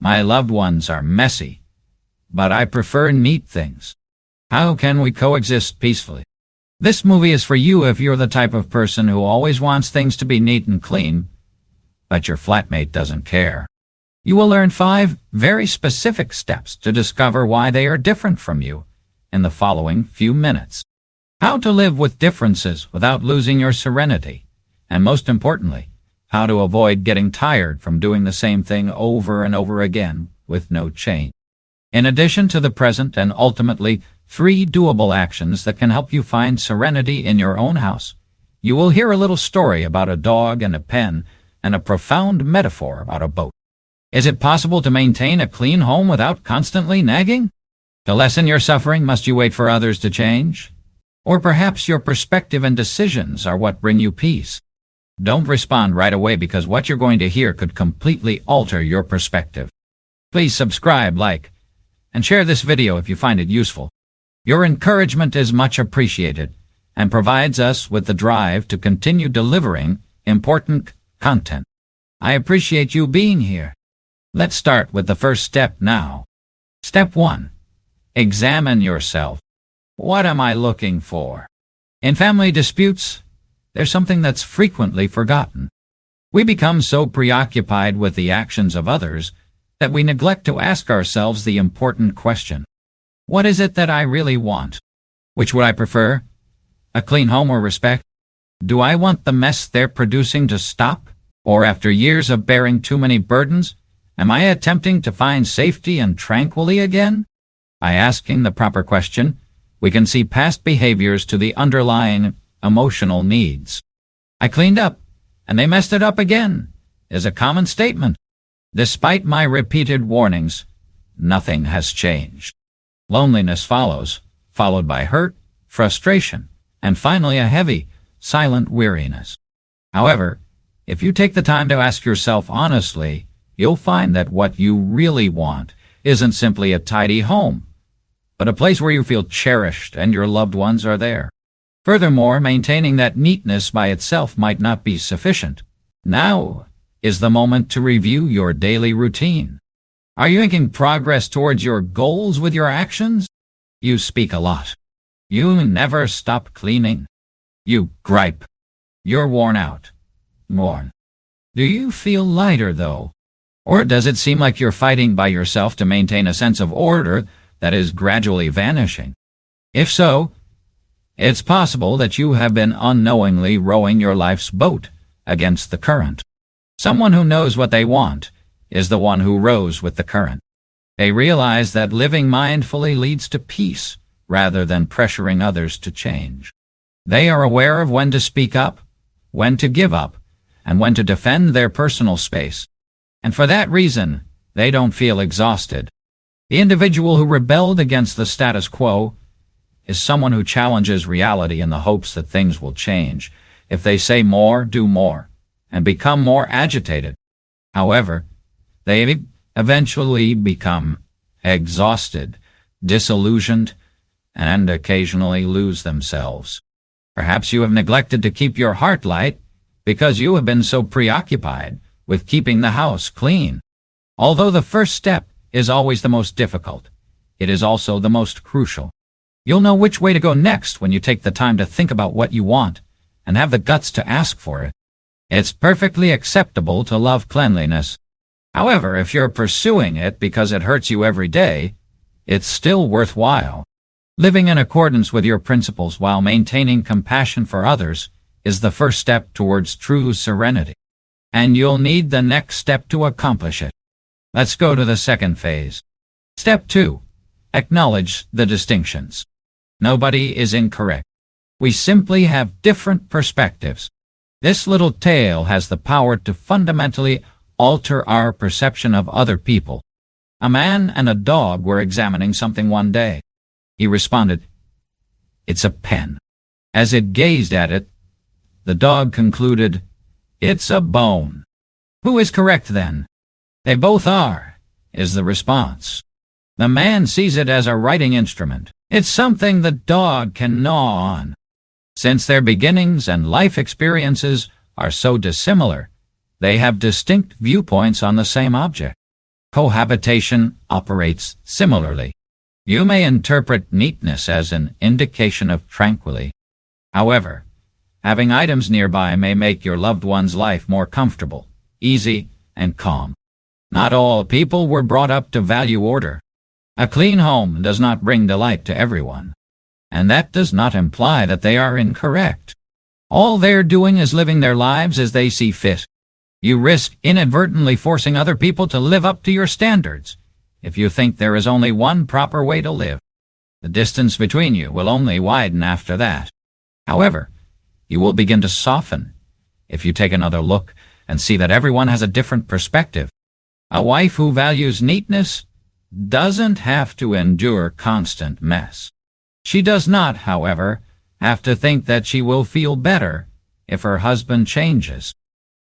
My loved ones are messy, but I prefer neat things. How can we coexist peacefully? This movie is for you if you're the type of person who always wants things to be neat and clean, but your flatmate doesn't care. You will learn 5 very specific steps to discover why they are different from you in the following few minutes. How to live with differences without losing your serenity, and most importantly, how to avoid getting tired from doing the same thing over and over again with no change. In addition to the present and ultimately 3 doable actions that can help you find serenity in your own house, you will hear a little story about a dog and a pen and a profound metaphor about a boat. Is it possible to maintain a clean home without constantly nagging? To lessen your suffering, must you wait for others to change? Or perhaps your perspective and decisions are what bring you peace. Don't respond right away because what you're going to hear could completely alter your perspective. Please subscribe, like, and share this video if you find it useful. Your encouragement is much appreciated and provides us with the drive to continue delivering important content. I appreciate you being here. Let's start with the first step now. Step 1. Examine yourself. What am I looking for? In family disputes, there's something that's frequently forgotten. We become so preoccupied with the actions of others that we neglect to ask ourselves the important question. What is it that I really want? Which would I prefer? A clean home or respect? Do I want the mess they're producing to stop? Or after years of bearing too many burdens, am I attempting to find safety and tranquility again? By asking the proper question, we can see past behaviors to the underlying emotional needs. I cleaned up, and they messed it up again, is a common statement. Despite my repeated warnings, nothing has changed. Loneliness follows, followed by hurt, frustration, and finally a heavy, silent weariness. However, if you take the time to ask yourself honestly, you'll find that what you really want isn't simply a tidy home, but a place where you feel cherished and your loved ones are there. Furthermore, maintaining that neatness by itself might not be sufficient. Now is the moment to review your daily routine. Are you making progress towards your goals with your actions? You speak a lot. You never stop cleaning. You gripe. You're worn out. Mourn. Do you feel lighter, though? Or does it seem like you're fighting by yourself to maintain a sense of order that is gradually vanishing? If so, it's possible that you have been unknowingly rowing your life's boat against the current. Someone who knows what they want is the one who rows with the current. They realize that living mindfully leads to peace rather than pressuring others to change. They are aware of when to speak up, when to give up, and when to defend their personal space. And for that reason, they don't feel exhausted. The individual who rebelled against the status quo is someone who challenges reality in the hopes that things will change if they say more, do more, and become more agitated. However, they eventually become exhausted, disillusioned, and occasionally lose themselves. Perhaps you have neglected to keep your heart light because you have been so preoccupied with keeping the house clean. Although the first step is always the most difficult, it is also the most crucial. You'll know which way to go next when you take the time to think about what you want and have the guts to ask for it. It's perfectly acceptable to love cleanliness. However, if you're pursuing it because it hurts you every day, it's still worthwhile. Living in accordance with your principles while maintaining compassion for others is the first step towards true serenity. And you'll need the next step to accomplish it. Let's go to the second phase. Step 2. Acknowledge the distinctions. Nobody is incorrect. We simply have different perspectives. This little tale has the power to fundamentally alter our perception of other people. A man and a dog were examining something one day. He responded, "It's a pen." As it gazed at it, the dog concluded, "It's a bone." Who is correct then? They both are, is the response. The man sees it as a writing instrument. It's something the dog can gnaw on. Since their beginnings and life experiences are so dissimilar, they have distinct viewpoints on the same object. Cohabitation operates similarly. You may interpret neatness as an indication of tranquility. However, having items nearby may make your loved one's life more comfortable, easy, and calm. Not all people were brought up to value order. A clean home does not bring delight to everyone. And that does not imply that they are incorrect. All they're doing is living their lives as they see fit. You risk inadvertently forcing other people to live up to your standards if you think there is only one proper way to live. The distance between you will only widen after that. However, you will begin to soften if you take another look and see that everyone has a different perspective. A wife who values neatness doesn't have to endure constant mess. She does not, however, have to think that she will feel better if her husband changes.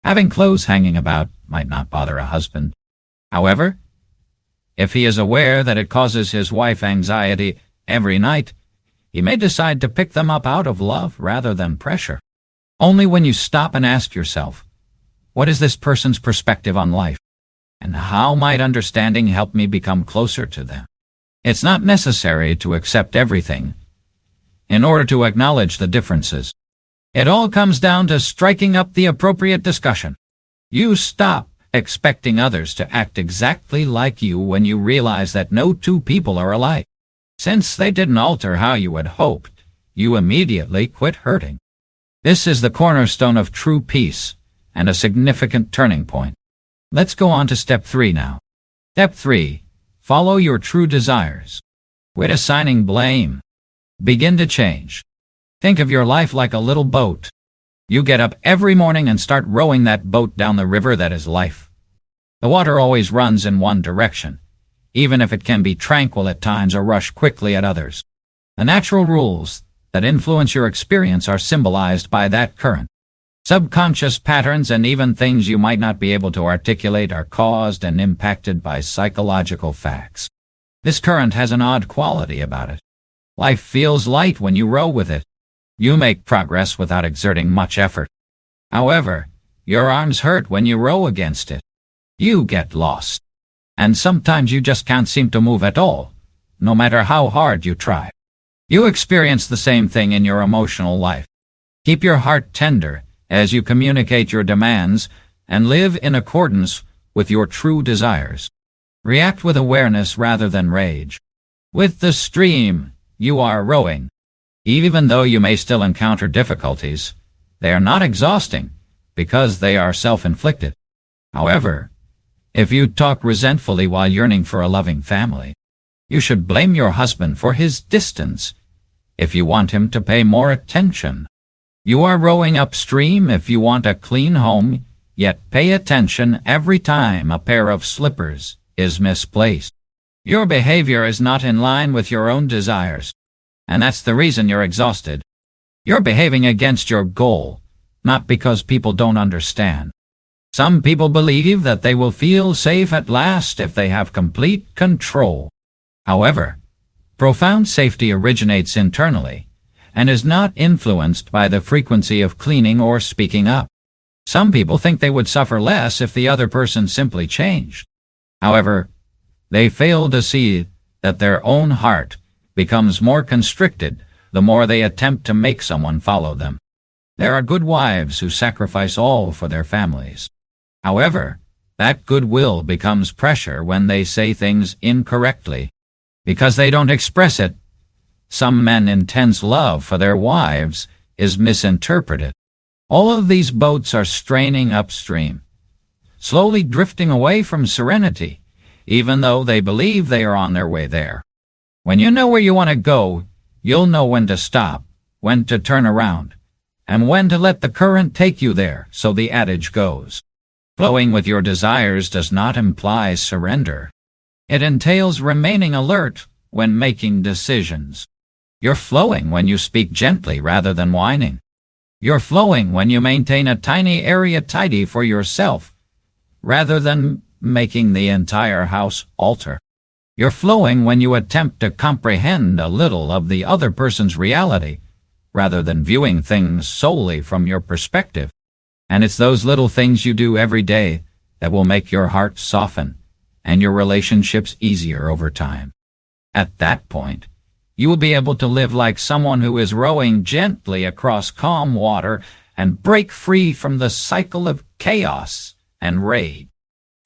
Having clothes hanging about might not bother a husband. However, if he is aware that it causes his wife anxiety every night, he may decide to pick them up out of love rather than pressure. Only when you stop and ask yourself, what is this person's perspective on life? And how might understanding help me become closer to them? It's not necessary to accept everything in order to acknowledge the differences. It all comes down to striking up the appropriate discussion. You stop expecting others to act exactly like you when you realize that no two people are alike. Since they didn't alter how you had hoped, you immediately quit hurting. This is the cornerstone of true peace and a significant turning point. Let's go on to step 3 now. Step 3. Follow your true desires. Quit assigning blame. Begin to change. Think of your life like a little boat. You get up every morning and start rowing that boat down the river that is life. The water always runs in one direction, even if it can be tranquil at times or rush quickly at others. The natural rules that influence your experience are symbolized by that current. Subconscious patterns and even things you might not be able to articulate are caused and impacted by psychological facts. This current has an odd quality about it. Life feels light when you row with it. You make progress without exerting much effort. However, your arms hurt when you row against it. You get lost. And sometimes you just can't seem to move at all, no matter how hard you try. You experience the same thing in your emotional life. Keep your heart tender as you communicate your demands and live in accordance with your true desires. React with awareness rather than rage. With the stream, you are rowing. Even though you may still encounter difficulties, they are not exhausting because they are self-inflicted. However, if you talk resentfully while yearning for a loving family, you should blame your husband for his distance if you want him to pay more attention. You are rowing upstream if you want a clean home, yet pay attention every time a pair of slippers is misplaced. Your behavior is not in line with your own desires, and that's the reason you're exhausted. You're behaving against your goal, not because people don't understand. Some people believe that they will feel safe at last if they have complete control. However, profound safety originates internally and is not influenced by the frequency of cleaning or speaking up. Some people think they would suffer less if the other person simply changed. However, they fail to see that their own heart becomes more constricted the more they attempt to make someone follow them. There are good wives who sacrifice all for their families. However, that goodwill becomes pressure when they say things incorrectly, because they don't express it. Some men's intense love for their wives is misinterpreted. All of these boats are straining upstream, slowly drifting away from serenity, even though they believe they are on their way there. When you know where you want to go, you'll know when to stop, when to turn around, and when to let the current take you there, so the adage goes. Flowing with your desires does not imply surrender. It entails remaining alert when making decisions. You're flowing when you speak gently rather than whining. You're flowing when you maintain a tiny area tidy for yourself, rather than making the entire house alter. You're flowing when you attempt to comprehend a little of the other person's reality, rather than viewing things solely from your perspective. And it's those little things you do every day that will make your heart soften and your relationships easier over time. At that point, you will be able to live like someone who is rowing gently across calm water and break free from the cycle of chaos and rage.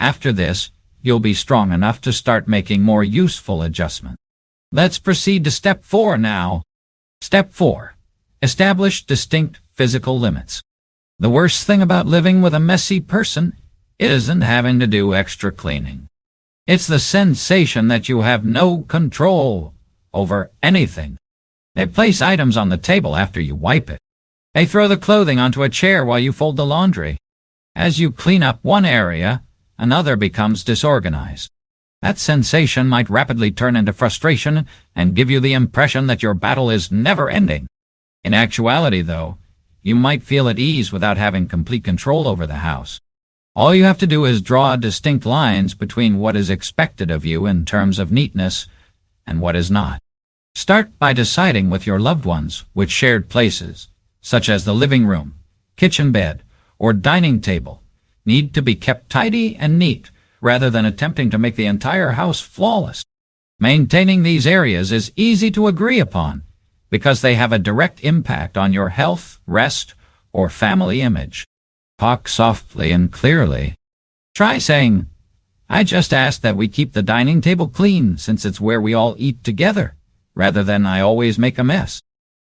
After this, you'll be strong enough to start making more useful adjustments. Let's proceed to step 4 now. Step 4. Establish distinct physical limits. The worst thing about living with a messy person isn't having to do extra cleaning. It's the sensation that you have no control over anything. They place items on the table after you wipe it. They throw the clothing onto a chair while you fold the laundry. As you clean up one area, another becomes disorganized. That sensation might rapidly turn into frustration and give you the impression that your battle is never ending. In actuality, though, you might feel at ease without having complete control over the house. All you have to do is draw distinct lines between what is expected of you in terms of neatness and what is not. Start by deciding with your loved ones which shared places, such as the living room, kitchen bed, or dining table, need to be kept tidy and neat, rather than attempting to make the entire house flawless. Maintaining these areas is easy to agree upon, because they have a direct impact on your health, rest, or family image. Talk softly and clearly. Try saying, "I just ask that we keep the dining table clean since it's where we all eat together, rather than I always make a mess."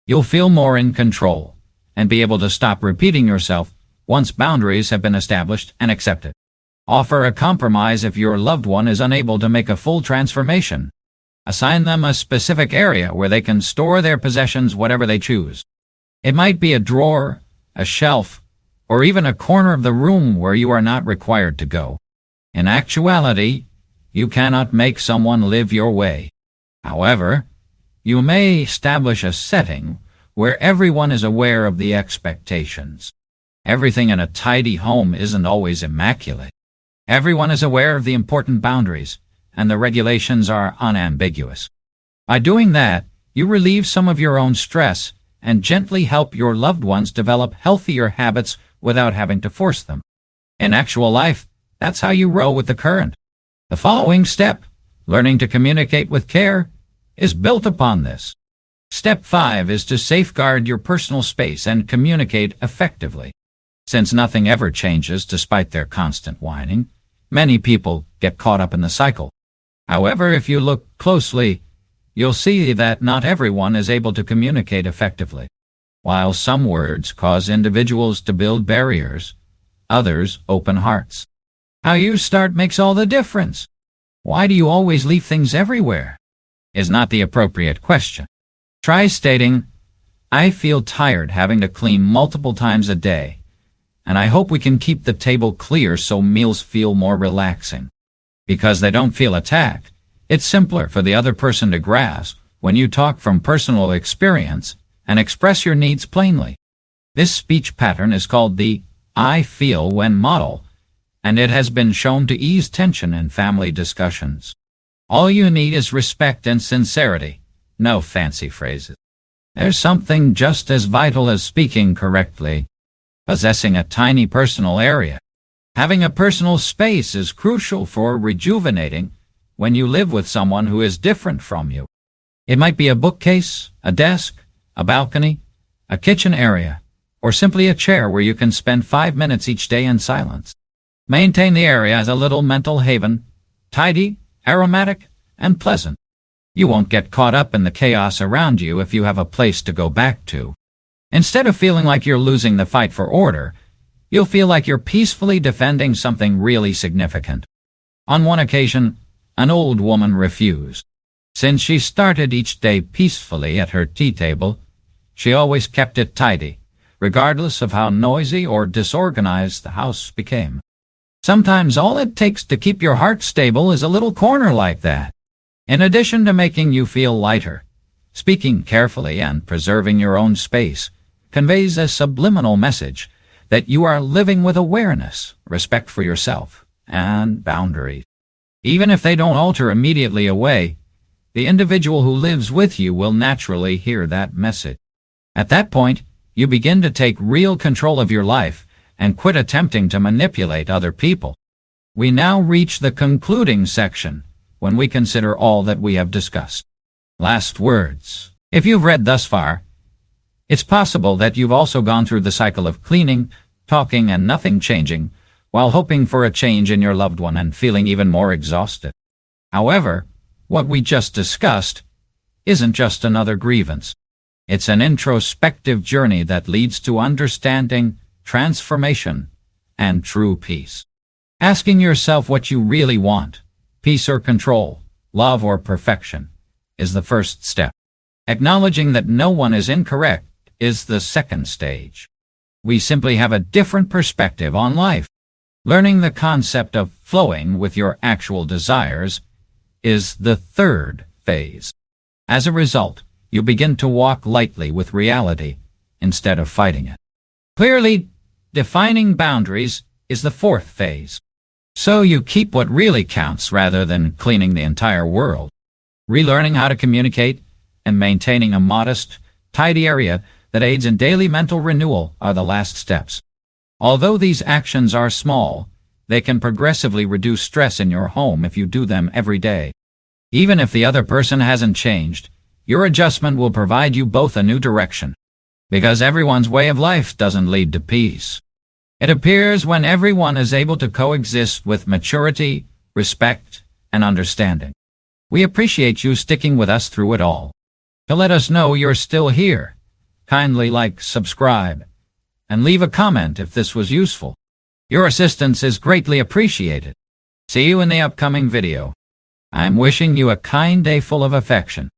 You'll feel more in control and be able to stop repeating yourself once boundaries have been established and accepted. Offer a compromise if your loved one is unable to make a full transformation. Assign them a specific area where they can store their possessions, whatever they choose. It might be a drawer, a shelf, or even a corner of the room where you are not required to go. In actuality, you cannot make someone live your way. However, you may establish a setting where everyone is aware of the expectations. Everything in a tidy home isn't always immaculate. Everyone is aware of the important boundaries, and the regulations are unambiguous. By doing that, you relieve some of your own stress and gently help your loved ones develop healthier habits without having to force them. In actual life, that's how you row with the current. The following step, learning to communicate with care, is built upon this. Step 5 is to safeguard your personal space and communicate effectively. Since nothing ever changes despite their constant whining, many people get caught up in the cycle. However, if you look closely, you'll see that not everyone is able to communicate effectively. While some words cause individuals to build barriers, others open hearts. How you start makes all the difference. Why do you always leave things everywhere? Is not the appropriate question. Try stating, "I feel tired having to clean multiple times a day, and I hope we can keep the table clear so meals feel more relaxing." Because they don't feel attacked, it's simpler for the other person to grasp when you talk from personal experience and express your needs plainly. This speech pattern is called the "I feel when" model, and it has been shown to ease tension in family discussions. All you need is respect and sincerity, no fancy phrases. There's something just as vital as speaking correctly: possessing a tiny personal area. Having a personal space is crucial for rejuvenating when you live with someone who is different from you. It might be a bookcase, a desk, a balcony, a kitchen area, or simply a chair where you can spend 5 minutes each day in silence. Maintain the area as a little mental haven, tidy, aromatic, and pleasant. You won't get caught up in the chaos around you if you have a place to go back to. Instead of feeling like you're losing the fight for order, you'll feel like you're peacefully defending something really significant. On one occasion, an old woman refused. Since she started each day peacefully at her tea table, she always kept it tidy, regardless of how noisy or disorganized the house became. Sometimes all it takes to keep your heart stable is a little corner like that. In addition to making you feel lighter, speaking carefully and preserving your own space conveys a subliminal message that you are living with awareness, respect for yourself, and boundaries. Even if they don't alter immediately away, the individual who lives with you will naturally hear that message. At that point, you begin to take real control of your life and quit attempting to manipulate other people. We now reach the concluding section, when we consider all that we have discussed. Last words. If you've read thus far, it's possible that you've also gone through the cycle of cleaning, talking, and nothing changing, while hoping for a change in your loved one and feeling even more exhausted. However, what we just discussed isn't just another grievance. It's an introspective journey that leads to understanding, transformation, and true peace. Asking yourself what you really want, peace or control, love or perfection, is the first step. Acknowledging that no one is incorrect is the second stage. We simply have a different perspective on life. Learning the concept of flowing with your actual desires is the third phase. As a result, you begin to walk lightly with reality instead of fighting it. Clearly, defining boundaries is the fourth phase. So you keep what really counts rather than cleaning the entire world. Relearning how to communicate and maintaining a modest, tidy area that aids in daily mental renewal are the last steps. Although these actions are small, they can progressively reduce stress in your home if you do them every day. Even if the other person hasn't changed, your adjustment will provide you both a new direction. Because everyone's way of life doesn't lead to peace. It appears when everyone is able to coexist with maturity, respect, and understanding. We appreciate you sticking with us through it all. To let us know you're still here, kindly like, subscribe, and leave a comment if this was useful. Your assistance is greatly appreciated. See you in the upcoming video. I'm wishing you a kind day full of affection.